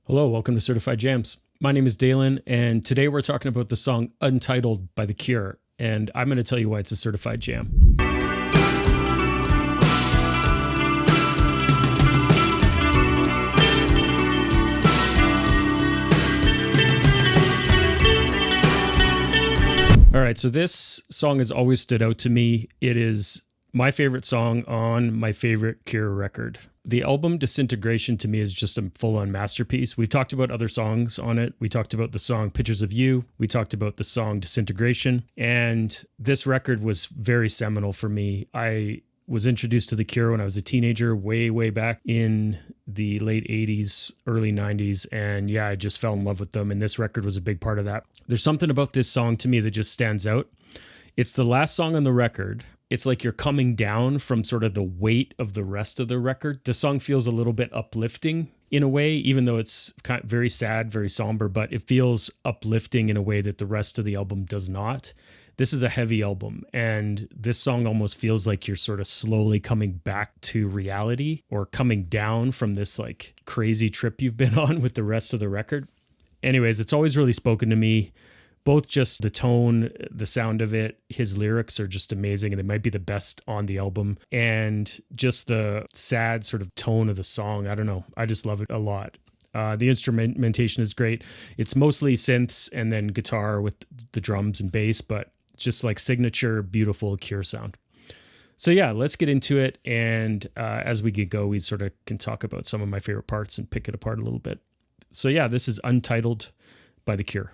Hello, welcome to Certified Jams. My name is Dalen, and today we're talking about the song Untitled by The Cure, and I'm going to tell you why it's a certified jam. All right, so this song has always stood out to me. It is my favorite song on my favorite Cure record. The album Disintegration to me is just a full-on masterpiece. We've talked about other songs on it. We talked about the song Pictures of You. We talked about the song Disintegration. And this record was very seminal for me. I was introduced to The Cure when I was a teenager, way back in the late 80s, early 90s. And yeah, I just fell in love with them. And this record was a big part of that. There's something about this song to me that just stands out. It's the last song on the record. It's like you're coming down from sort of the weight of the rest of the record. The song feels a little bit uplifting in a way, even though it's kind of very sad, very somber, but it feels uplifting in a way that the rest of the album does not. This is a heavy album, and this song almost feels like you're sort of slowly coming back to reality or coming down from this like crazy trip you've been on with the rest of the record. Anyways, it's always really spoken to me. Both just the tone, the sound of it, his lyrics are just amazing, and they might be the best on the album. And just the sad sort of tone of the song, I don't know. I just love it a lot. The instrumentation is great. It's mostly synths and then guitar with the drums and bass, but just like signature, beautiful Cure sound. So yeah, let's get into it. And as we go, we sort of can talk about some of my favorite parts and pick it apart a little bit. So yeah, this is Untitled by The Cure.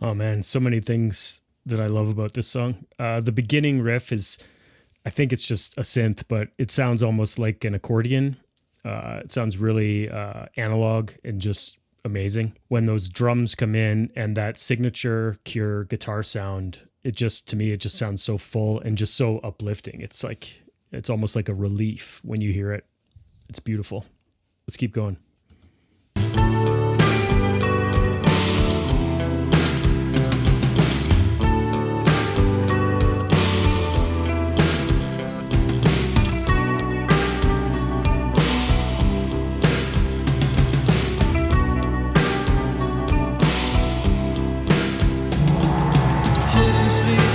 Oh man, so many things that I love about this song. The beginning riff is, I think it's just a synth, but it sounds almost like an accordion. It sounds really analog and just amazing. When those drums come in and that signature Cure guitar sound, to me, it just sounds so full and just so uplifting. It's almost like a relief when you hear it. It's beautiful. Let's keep going.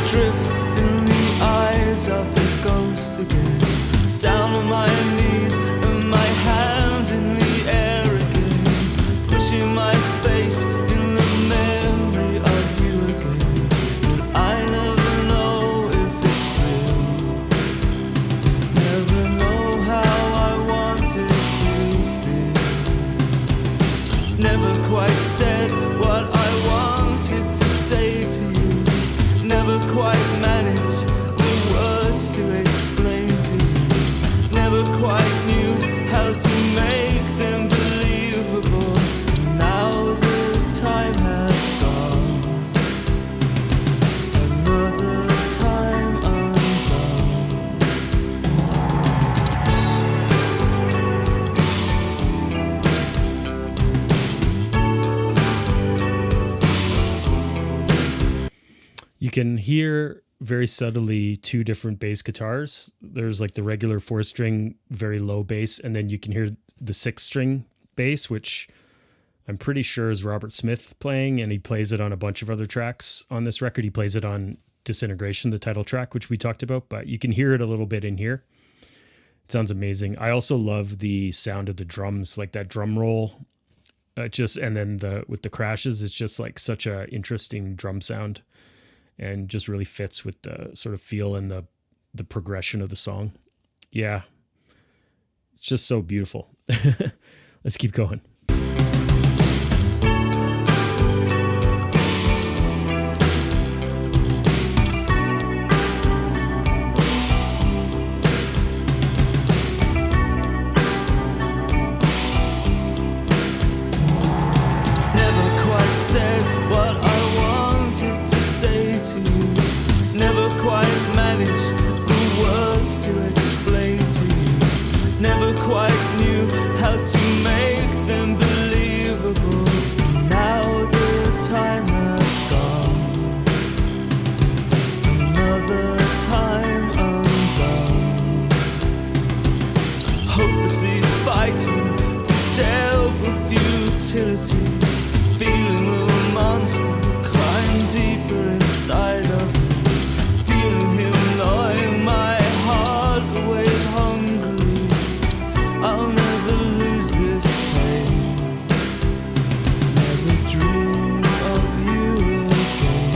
Drift in the eyes of the ghost again, down on my knees and my hands in the air again, pushing my face in the memory of you again. But I never know if it's real, never know how I wanted to feel, never quite said what I wanted to say to you. Never quite managed the words to explain to you. Never quite knew how to make them believable. Now the time has gone. Another time You can hear very subtly two different bass guitars. There's like the regular 4-string, very low bass, and then you can hear the 6-string bass, which I'm pretty sure is Robert Smith playing, and he plays it on a bunch of other tracks on this record. He plays it on Disintegration, the title track, which we talked about, but you can hear it a little bit in here. It sounds amazing. I also love the sound of the drums, like that drum roll. And then with the crashes, it's just like such a interesting drum sound. and just really fits with the sort of feel and the progression of the song. Yeah, it's just so beautiful. Let's keep going. Said what I wanted to say to you. Never quite managed the words to explain to you. Never quite knew how to make them believable. Now the time has gone. Another time undone. Hopelessly fighting the devil futility. Feeling the monster climb deeper inside of me. Feeling him gnawing my heart away hungry. I'll never lose this pain. Never dream of you again.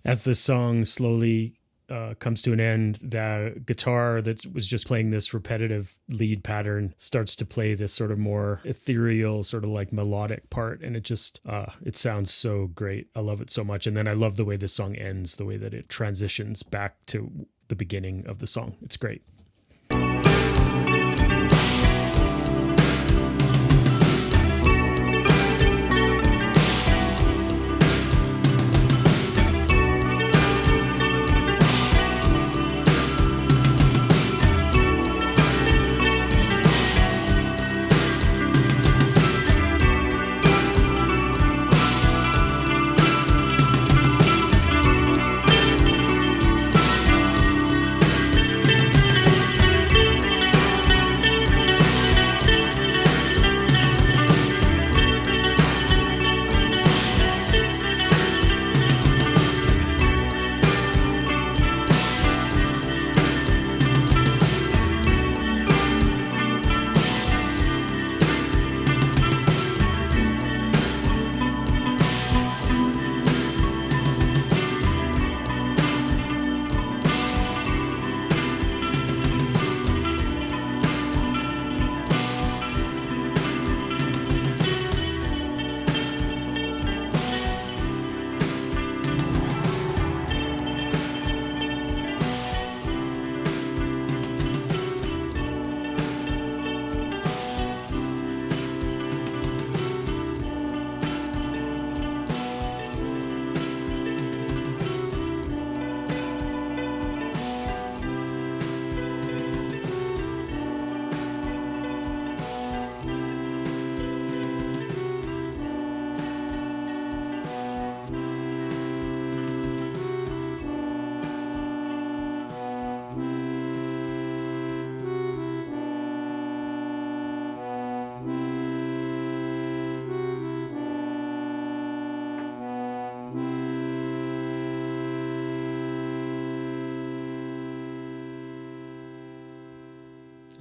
As the song slowly comes to an end, the guitar that was just playing this repetitive lead pattern starts to play this sort of more ethereal, sort of like melodic part. And it just, it sounds so great. I love it so much. And then I love the way this song ends, the way that it transitions back to the beginning of the song. It's great.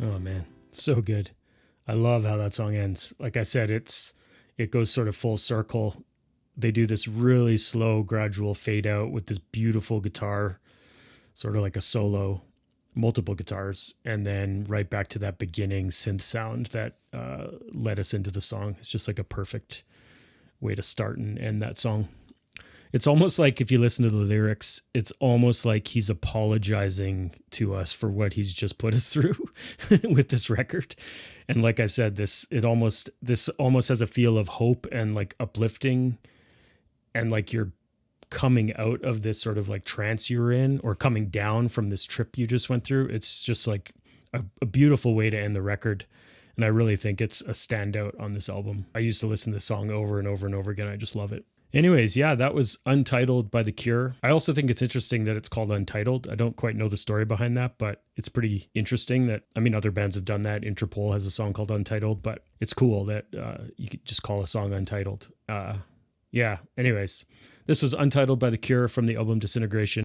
Oh man, so good. I love how that song ends. Like I said, it goes sort of full circle. They do this really slow, gradual fade out with this beautiful guitar, sort of like a solo, multiple guitars, and then right back to that beginning synth sound that led us into the song. It's just like a perfect way to start and end that song. It's almost like, if you listen to the lyrics, it's almost like he's apologizing to us for what he's just put us through with this record. And like I said, this almost has a feel of hope and like uplifting, and like you're coming out of this sort of like trance you're in, or coming down from this trip you just went through. It's just like a beautiful way to end the record. And I really think it's a standout on this album. I used to listen to this song over and over and over again. I just love it. Anyways, yeah, that was Untitled by The Cure. I also think it's interesting that it's called Untitled. I don't quite know the story behind that, but it's pretty interesting that, I mean, other bands have done that. Interpol has a song called Untitled, but it's cool that you could just call a song Untitled. Yeah, anyways, this was Untitled by The Cure from the album Disintegration.